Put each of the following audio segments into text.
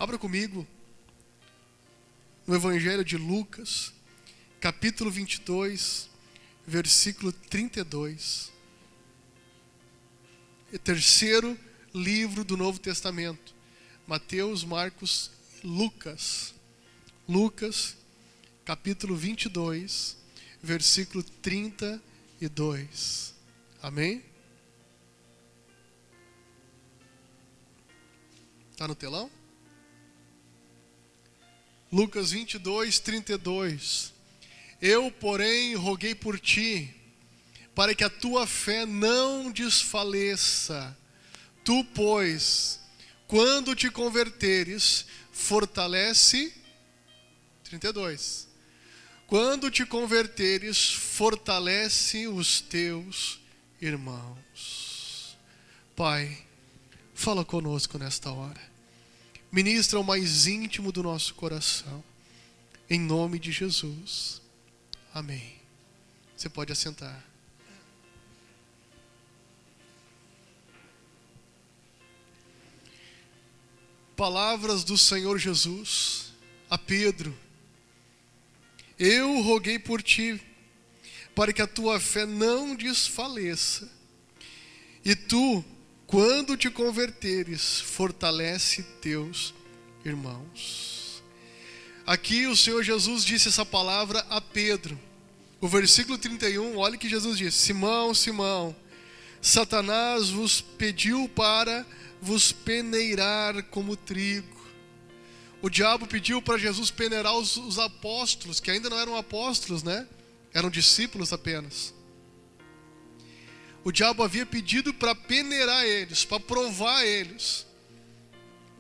Abra comigo no Evangelho de Lucas, capítulo 22, versículo 32. É o terceiro livro do Novo Testamento. Mateus, Marcos, Lucas. Lucas, capítulo 22, versículo 32. Amém? Está no telão? Lucas 22, 32. Eu, porém, roguei por ti, para que a tua fé não desfaleça. Tu, pois, quando te converteres, fortalece... 32. Quando te converteres, fortalece os teus irmãos. Pai, fala conosco nesta hora. Ministra o mais íntimo do nosso coração. Em nome de Jesus. Amém. Você pode assentar. Palavras do Senhor Jesus a Pedro. Eu roguei por ti, para que a tua fé não desfaleça. E tu, quando te converteres, fortalece teus irmãos. Aqui o Senhor Jesus disse essa palavra a Pedro. O versículo 31, olha o que Jesus disse: Simão, Simão, Satanás vos pediu para vos peneirar como trigo. O diabo pediu para Jesus peneirar os apóstolos, que ainda não eram apóstolos, né? Eram discípulos apenas. O diabo havia pedido para peneirar eles, para provar eles,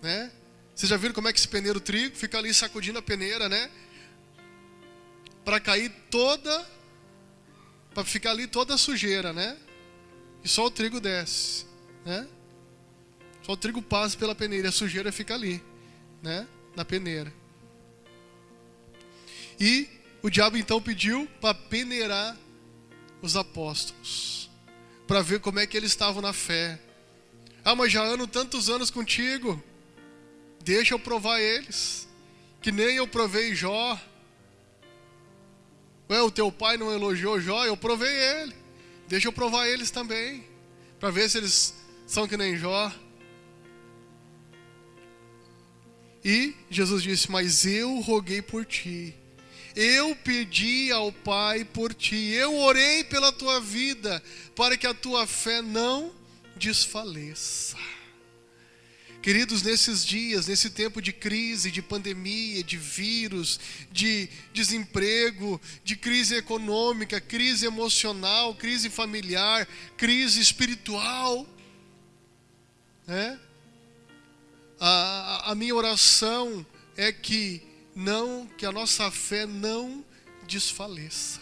né? Vocês já viram como é que se peneira o trigo? Fica ali sacudindo a peneira, né? Para cair para ficar ali toda a sujeira, né? E só o trigo desce, né? Só o trigo passa pela peneira, a sujeira fica ali, né? Na peneira. E o diabo então pediu para peneirar os apóstolos, para ver como é que eles estavam na fé. Ah, mas já ando tantos anos contigo, deixa eu provar eles, que nem eu provei Jó. Ué, o teu pai não elogiou Jó, eu provei ele, deixa eu provar eles também, para ver se eles são que nem Jó. E Jesus disse: mas eu roguei por ti, eu pedi ao Pai por ti, eu orei pela tua vida, para que a tua fé não desfaleça. Queridos, nesses dias, nesse tempo de crise, de pandemia, de vírus, de desemprego, de crise econômica, crise emocional, crise familiar, crise espiritual, né? A minha oração é que a nossa fé não desfaleça.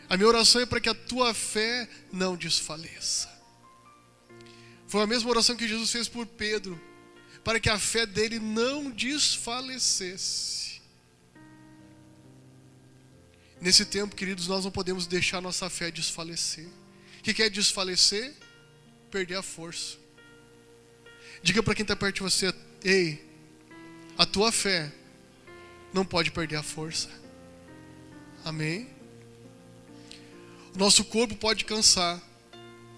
A minha oração é para que a tua fé não desfaleça. Foi a mesma oração que Jesus fez por Pedro, para que a fé dele não desfalecesse. Nesse tempo, queridos, nós não podemos deixar nossa fé desfalecer. O que é desfalecer? Perder a força. Diga para quem está perto de você: ei, a tua fé não pode perder a força. Amém? O nosso corpo pode cansar,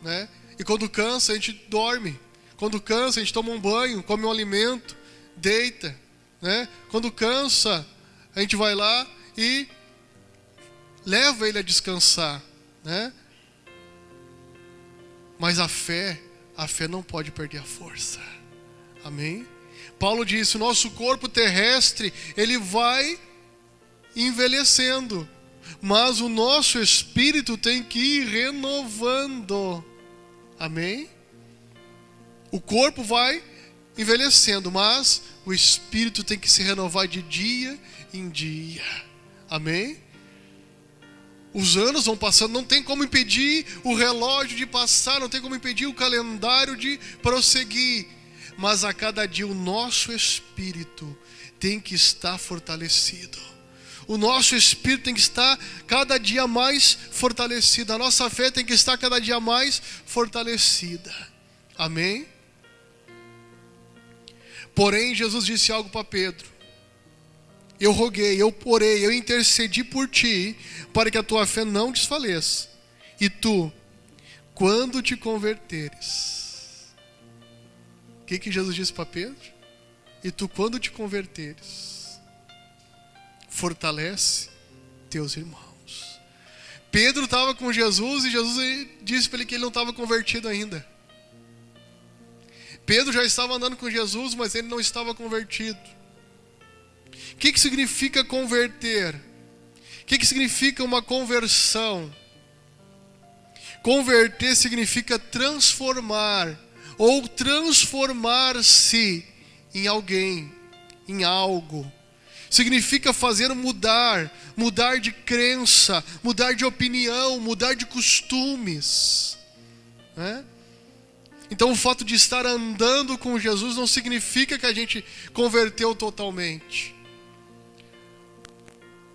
né? E quando cansa, a gente dorme. Quando cansa, a gente toma um banho, come um alimento, deita, né? Quando cansa, a gente vai lá e leva ele a descansar, né? Mas a fé não pode perder a força. Amém? Paulo disse: o nosso corpo terrestre, ele vai envelhecendo, mas o nosso espírito tem que ir renovando. Amém? O corpo vai envelhecendo, mas o espírito tem que se renovar de dia em dia. Amém? Os anos vão passando, não tem como impedir o relógio de passar, não tem como impedir o calendário de prosseguir. Mas a cada dia o nosso espírito tem que estar fortalecido. O nosso espírito tem que estar cada dia mais fortalecido. A nossa fé tem que estar cada dia mais fortalecida. Amém? Porém, Jesus disse algo para Pedro: eu roguei, eu orei, eu intercedi por ti, para que a tua fé não desfaleça. E tu, quando te converteres... O que Jesus disse para Pedro? E tu, quando te converteres, fortalece teus irmãos. Pedro estava com Jesus e Jesus disse para ele que ele não estava convertido ainda. Pedro já estava andando com Jesus, mas ele não estava convertido. O que significa converter? O que significa uma conversão? Converter significa transformar ou transformar-se em alguém, em algo. Significa fazer mudar de crença, mudar de opinião, mudar de costumes, né? Então o fato de estar andando com Jesus não significa que a gente converteu totalmente.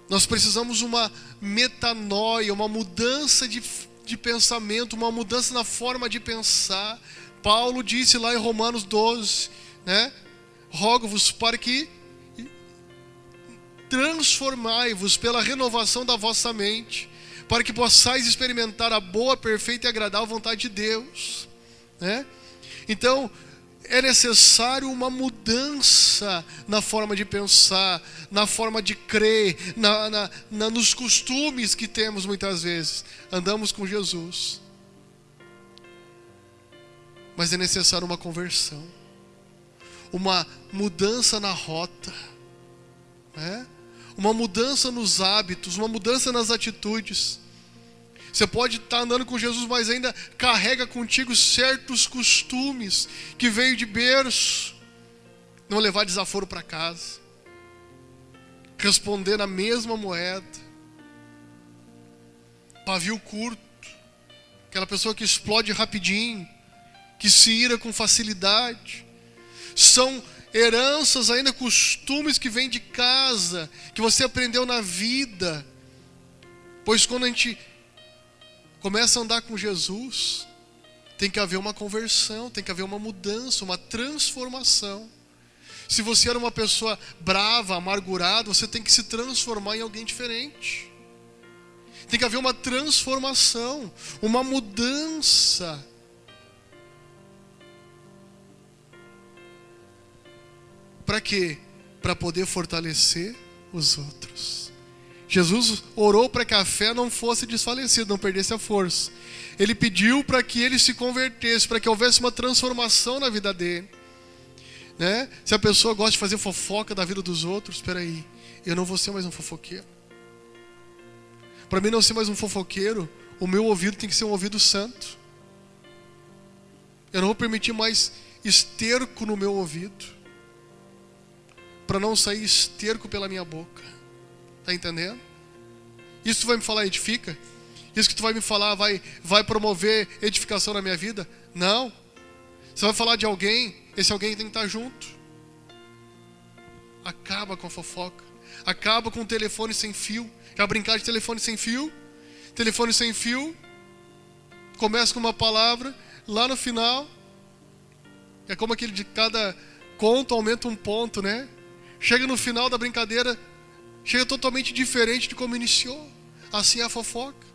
Nós precisamos uma metanoia, uma mudança de pensamento, uma mudança na forma de pensar. Paulo disse lá em Romanos 12, né? Rogo-vos para que transformai-vos pela renovação da vossa mente, para que possais experimentar a boa, perfeita e agradável vontade de Deus, né? Então, é necessário uma mudança na forma de pensar, na forma de crer, nos costumes que temos muitas vezes. Andamos com Jesus, mas é necessário uma conversão, uma mudança na rota, né? Uma mudança nos hábitos, uma mudança nas atitudes. Você pode estar andando com Jesus, mas ainda carrega contigo certos costumes que veio de berço. Não levar desaforo para casa, responder na mesma moeda, pavio curto, aquela pessoa que explode rapidinho, que se ira com facilidade. São heranças ainda, costumes que vêm de casa, que você aprendeu na vida. Pois quando a gente começa a andar com Jesus, tem que haver uma conversão, tem que haver uma mudança, uma transformação. Se você era uma pessoa brava, amargurada, você tem que se transformar em alguém diferente. Tem que haver uma transformação, uma mudança. Para quê? Para poder fortalecer os outros. Jesus orou para que a fé não fosse desfalecida, não perdesse a força. Ele pediu para que ele se convertesse, para que houvesse uma transformação na vida dele, né? Se a pessoa gosta de fazer fofoca da vida dos outros, espera aí, eu não vou ser mais um fofoqueiro. Para mim não ser mais um fofoqueiro, o meu ouvido tem que ser um ouvido santo. Eu não vou permitir mais esterco no meu ouvido, para não sair esterco pela minha boca. Está entendendo? Isso que tu vai me falar edifica? Isso que tu vai me falar vai promover edificação na minha vida? Não. Você vai falar de alguém, esse alguém tem que estar junto. Acaba com a fofoca. Acaba com o telefone sem fio. Já brincar de telefone sem fio? Telefone sem fio. Começa com uma palavra, lá no final é como aquele de cada conto aumenta um ponto, né? Chega no final da brincadeira, chega totalmente diferente de como iniciou. Assim é a fofoca.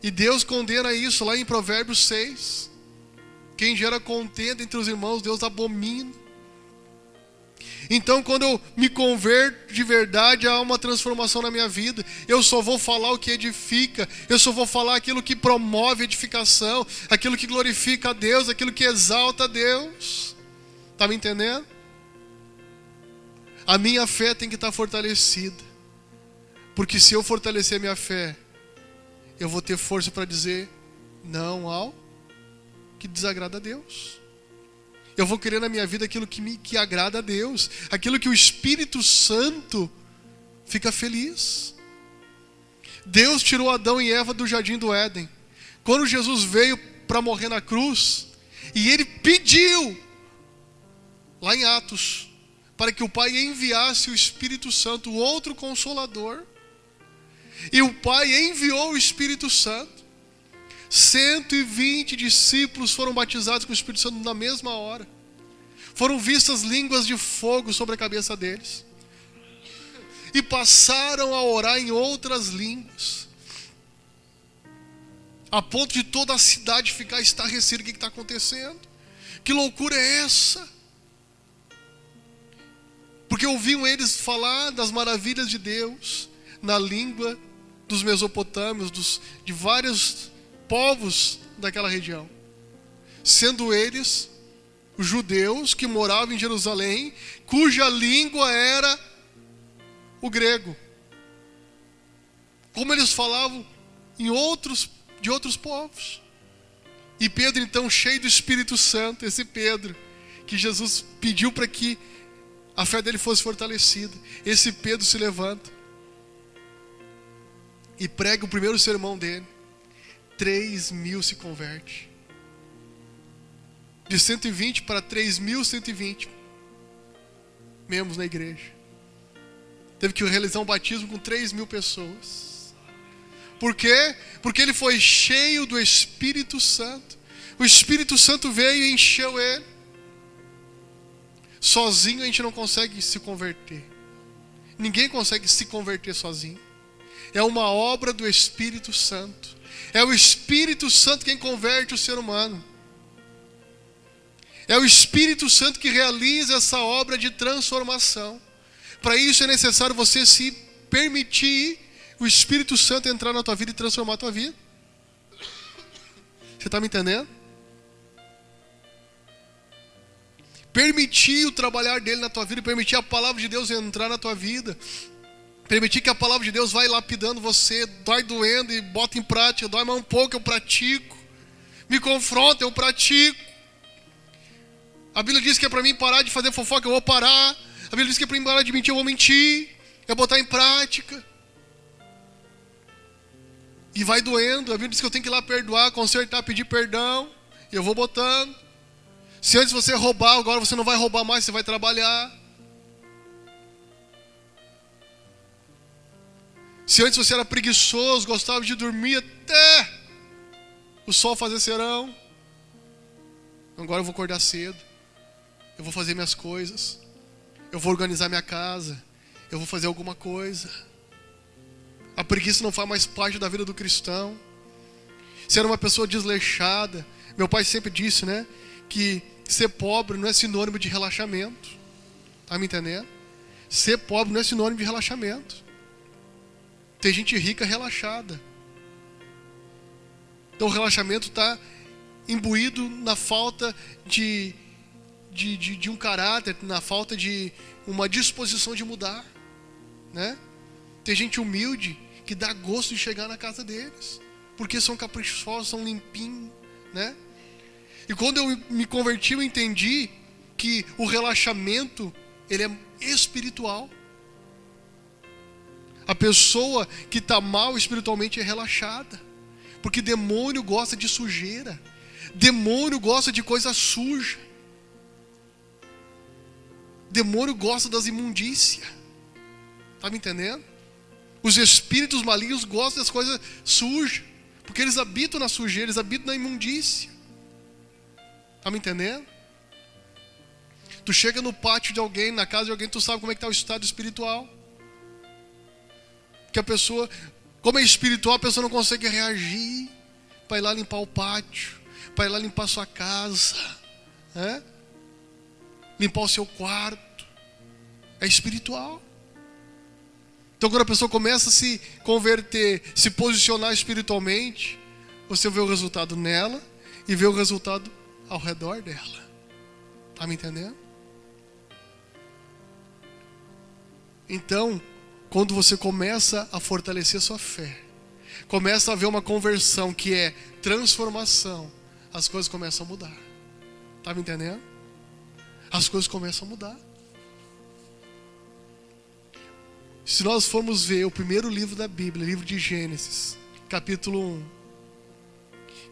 E Deus condena isso lá em Provérbios 6. Quem gera contenda entre os irmãos, Deus abomina. Então, quando eu me converto de verdade, há uma transformação na minha vida. Eu só vou falar o que edifica. Eu só vou falar aquilo que promove edificação, aquilo que glorifica a Deus, aquilo que exalta a Deus. Está me entendendo? A minha fé tem que estar fortalecida. Porque se eu fortalecer minha fé, eu vou ter força para dizer não ao que desagrada a Deus. Eu vou querer na minha vida aquilo que agrada a Deus, aquilo que o Espírito Santo fica feliz. Deus tirou Adão e Eva do jardim do Éden. Quando Jesus veio para morrer na cruz, e ele pediu, lá em Atos, para que o Pai enviasse o Espírito Santo, o outro Consolador. E o Pai enviou o Espírito Santo. 120 discípulos foram batizados com o Espírito Santo na mesma hora. Foram vistas línguas de fogo sobre a cabeça deles. E passaram a orar em outras línguas. A ponto de toda a cidade ficar estarrecida. O que está acontecendo? Que loucura é essa? Porque ouviam eles falar das maravilhas de Deus na língua dos mesopotâmios, de vários povos daquela região. Sendo eles os judeus que moravam em Jerusalém, cuja língua era o grego. Como eles falavam de outros povos. E Pedro, então, cheio do Espírito Santo, esse Pedro, que Jesus pediu para que a fé dele fosse fortalecida, esse Pedro se levanta e prega o primeiro sermão dele. 3.000 se converte. De 120 para 3.120 membros na igreja. Teve que realizar um batismo com 3.000 pessoas. Por quê? Porque ele foi cheio do Espírito Santo. O Espírito Santo veio e encheu ele. Sozinho a gente não consegue se converter. Ninguém consegue se converter sozinho. É uma obra do Espírito Santo. É o Espírito Santo quem converte o ser humano. É o Espírito Santo que realiza essa obra de transformação. Para isso é necessário você se permitir o Espírito Santo entrar na tua vida e transformar a tua vida. Você está me entendendo? Permitir o trabalhar dele na tua vida, permitir a palavra de Deus entrar na tua vida. Permitir que a palavra de Deus vai lapidando você, dói doendo e bota em prática, dói mais um pouco, eu pratico. Me confronta, eu pratico. A Bíblia diz que é para mim parar de fazer fofoca, eu vou parar. A Bíblia diz que é para mim parar de mentir, eu vou mentir. É botar em prática. E vai doendo. A Bíblia diz que eu tenho que ir lá perdoar, consertar, pedir perdão. E eu vou botando. Se antes você roubar, agora você não vai roubar mais, você vai trabalhar. Se antes você era preguiçoso, gostava de dormir até o sol fazer serão, agora eu vou acordar cedo. Eu vou fazer minhas coisas. Eu vou organizar minha casa. Eu vou fazer alguma coisa. A preguiça não faz mais parte da vida do cristão. Você era uma pessoa desleixada. Meu pai sempre disse, né? Que ser pobre não é sinônimo de relaxamento. Tá me entendendo? Ser pobre não é sinônimo de relaxamento. Tem gente rica relaxada. Então o relaxamento está imbuído na falta de um caráter, na falta de uma disposição de mudar, né? Tem gente humilde que dá gosto de chegar na casa deles, porque são caprichosos, são limpinhos, né? E quando eu me converti, eu entendi que o relaxamento, ele é espiritual. A pessoa que está mal espiritualmente é relaxada, porque demônio gosta de sujeira, demônio gosta de coisa suja. Demônio gosta das imundícias. Está me entendendo? Os espíritos malignos gostam das coisas sujas, porque eles habitam na sujeira, eles habitam na imundícia. Está me entendendo? Tu chega no pátio de alguém, na casa de alguém, tu sabe como é que está o estado espiritual. Que a pessoa, como é espiritual, a pessoa não consegue reagir para ir lá limpar o pátio, para ir lá limpar a sua casa, né? Limpar o seu quarto. É espiritual. Então quando a pessoa começa a se converter, se posicionar espiritualmente, você vê o resultado nela e vê o resultado ao redor dela. Está me entendendo? Então, quando você começa a fortalecer sua fé, começa a haver uma conversão que é transformação, as coisas começam a mudar. Está me entendendo? As coisas começam a mudar. Se nós formos ver o primeiro livro da Bíblia, livro de Gênesis, capítulo 1,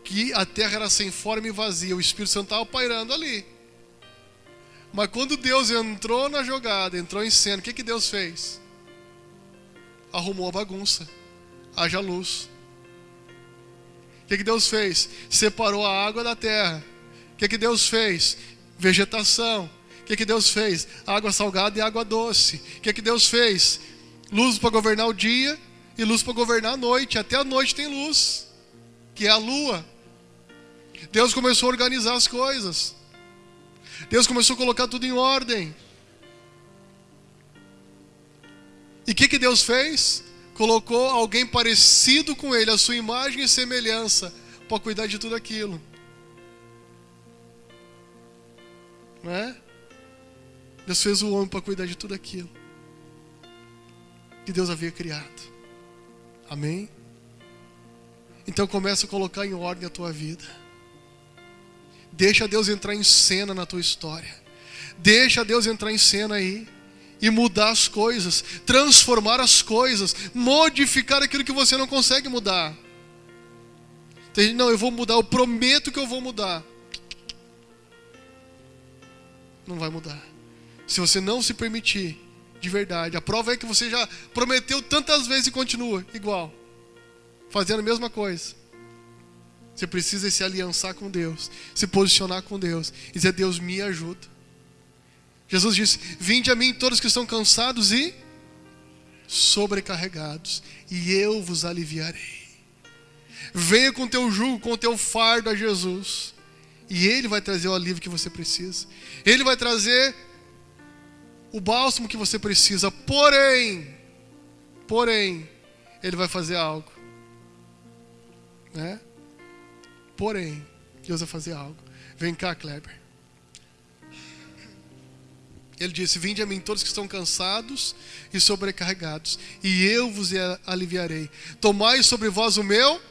que a terra era sem forma e vazia, o Espírito Santo estava pairando ali. Mas quando Deus entrou na jogada, entrou em cena, o que Deus fez? Arrumou a bagunça. Haja luz. O que Deus fez? Separou a água da terra. O que Deus fez? Vegetação. O que Deus fez? Água salgada e água doce. O que Deus fez? Luz para governar o dia e luz para governar a noite. Até a noite tem luz, que é a lua. Deus começou a organizar as coisas. Deus começou a colocar tudo em ordem. E o que Deus fez? Colocou alguém parecido com Ele, a sua imagem e semelhança, para cuidar de tudo aquilo. Não é? Deus fez o homem para cuidar de tudo aquilo que Deus havia criado. Amém? Então começa a colocar em ordem a tua vida. Deixa Deus entrar em cena na tua história. Deixa Deus entrar em cena aí e mudar as coisas, transformar as coisas, modificar aquilo que você não consegue mudar. Tem gente, não, eu vou mudar, eu prometo que eu vou mudar. Não vai mudar. Se você não se permitir, de verdade. A prova é que você já prometeu tantas vezes e continua igual, fazendo a mesma coisa. Você precisa se aliançar com Deus, se posicionar com Deus e dizer: Deus, me ajuda. Jesus disse: vinde a mim todos que estão cansados e sobrecarregados, e eu vos aliviarei. Venha com teu jugo, com teu fardo a Jesus, e Ele vai trazer o alívio que você precisa. Ele vai trazer o bálsamo que você precisa. Porém, Ele vai fazer algo, né? Porém, Deus vai fazer algo. Vem cá, Kleber. Ele disse: vinde a mim todos que estão cansados e sobrecarregados, e eu vos aliviarei. Tomai sobre vós o meu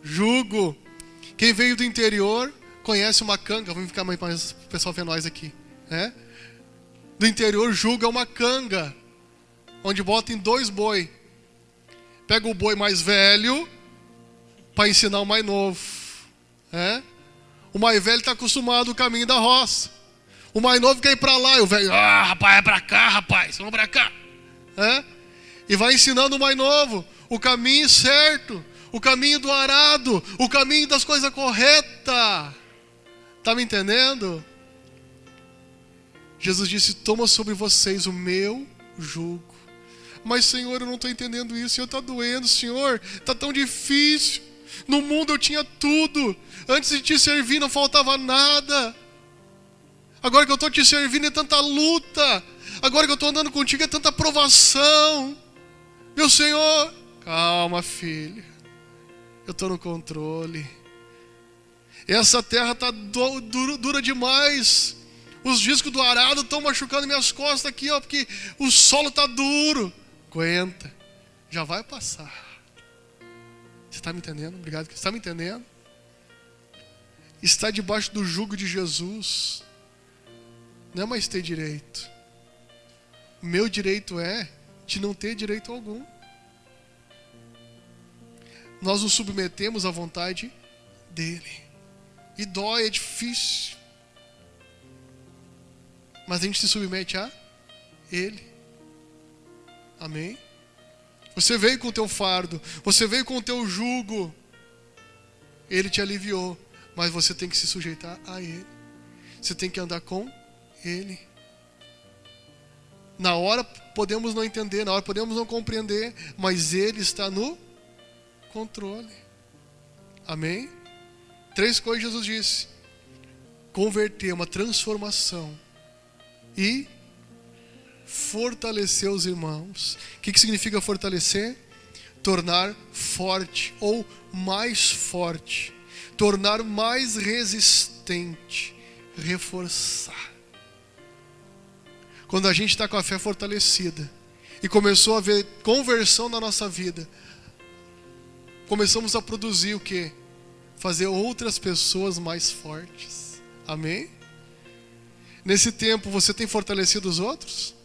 jugo. Quem veio do interior conhece uma canga. Vamos ficar mais o pessoal ver nós aqui, né? Do interior, jugo é uma canga, onde botam 2 boi. Pega o boi mais velho para ensinar o mais novo, né? O mais velho está acostumado ao caminho da roça. O mais novo quer ir para lá. E o velho: rapaz, é para cá, rapaz, vamos para cá, né? E vai ensinando o mais novo o caminho certo, o caminho do arado, o caminho das coisas corretas. Está me entendendo? Jesus disse: toma sobre vocês o meu jugo. Mas, Senhor, eu não estou entendendo isso. Senhor, está doendo, Senhor, está tão difícil. No mundo eu tinha tudo. Antes de te servir não faltava nada. Agora que eu estou te servindo é tanta luta. Agora que eu estou andando contigo é tanta provação. Meu Senhor, calma, filho, eu estou no controle. Essa terra está dura demais. Os discos do arado estão machucando minhas costas aqui, ó, porque o solo está duro. Aguenta, já vai passar. Você está me entendendo? Obrigado. Você está me entendendo? Está debaixo do jugo de Jesus não é mais ter direito. O meu direito é de não ter direito algum. Nós nos submetemos à vontade dele. E dói, é difícil. Mas a gente se submete a ele. Amém? Você veio com o teu fardo, você veio com o teu jugo. Ele te aliviou, mas você tem que se sujeitar a ele. Você tem que andar com ele. Na hora podemos não entender, na hora podemos não compreender, mas ele está no controle. Amém? 3 coisas Jesus disse: converter, uma transformação, e fortalecer os irmãos. O que significa fortalecer? Tornar forte ou mais forte, tornar mais resistente, reforçar. Quando a gente está com a fé fortalecida e começou a haver conversão na nossa vida, começamos a produzir o quê? Fazer outras pessoas mais fortes. Amém? Nesse tempo, você tem fortalecido os outros?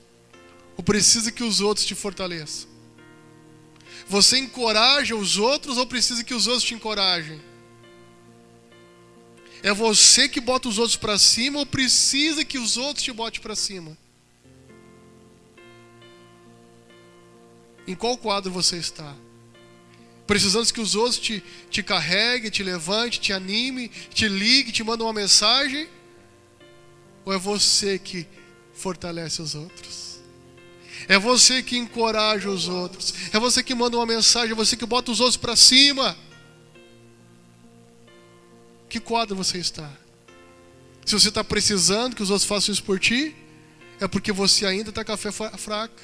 Ou precisa que os outros te fortaleçam? Você encoraja os outros ou precisa que os outros te encorajem? É você que bota os outros para cima ou precisa que os outros te botem para cima? Em qual quadro você está? Precisando que os outros te carreguem, te levante, te anime, te ligue, te mandem uma mensagem? Ou é você que fortalece os outros? É você que encoraja os outros? É você que manda uma mensagem? É você que bota os outros para cima? Que quadro você está? Se você está precisando que os outros façam isso por ti, é porque você ainda está com a fé fraca.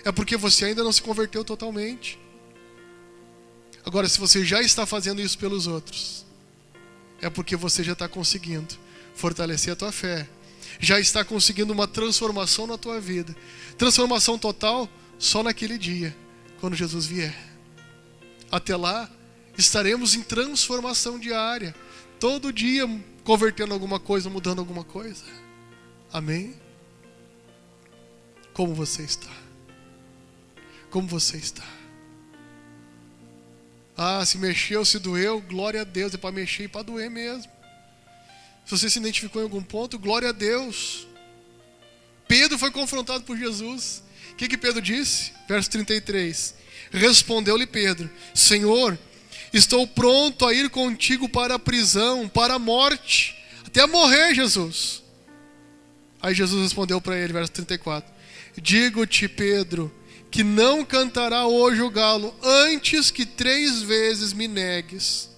É porque você ainda não se converteu totalmente. Agora, se você já está fazendo isso pelos outros, é porque você já está conseguindo fortalecer a tua fé. Já está conseguindo uma transformação na tua vida. Transformação total só naquele dia, quando Jesus vier. Até lá, estaremos em transformação diária. Todo dia convertendo alguma coisa, mudando alguma coisa. Amém? Como você está? Como você está? Ah, se mexeu, se doeu, glória a Deus. É para mexer e para doer mesmo. Se você se identificou em algum ponto, glória a Deus. Pedro foi confrontado por Jesus. O que Pedro disse? Verso 33. Respondeu-lhe Pedro: Senhor, estou pronto a ir contigo para a prisão, para a morte, até morrer, Jesus. Aí Jesus respondeu para ele, verso 34. Digo-te, Pedro, que não cantará hoje o galo antes que 3 vezes me negues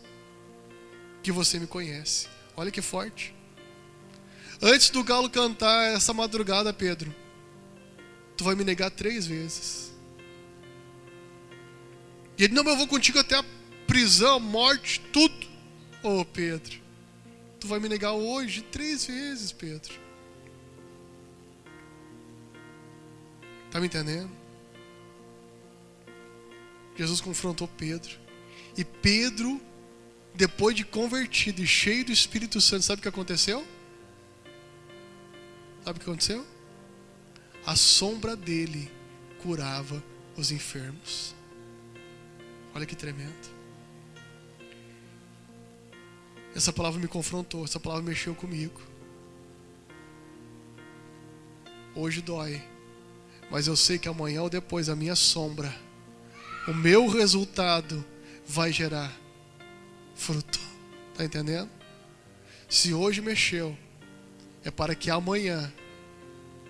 que você me conhece. Olha que forte. Antes do galo cantar essa madrugada, Pedro, tu vai me negar 3 vezes. E ele: não, mas eu vou contigo até a prisão, morte, tudo. Ô Pedro, tu vai me negar hoje 3 vezes, Pedro. Tá me entendendo? Jesus confrontou Pedro. E Pedro, depois de convertido e cheio do Espírito Santo, sabe o que aconteceu? Sabe o que aconteceu? A sombra dele curava os enfermos. Olha que tremendo. Essa palavra me confrontou, essa palavra mexeu comigo. Hoje dói, mas eu sei que amanhã ou depois a minha sombra, o meu resultado vai gerar fruto. Está entendendo? Se hoje mexeu, é para que amanhã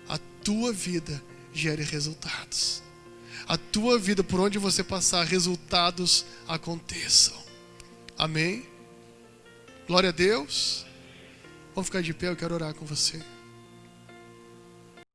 a tua vida gere resultados. A tua vida, por onde você passar, resultados aconteçam. Amém? Glória a Deus. Vamos ficar de pé, eu quero orar com você.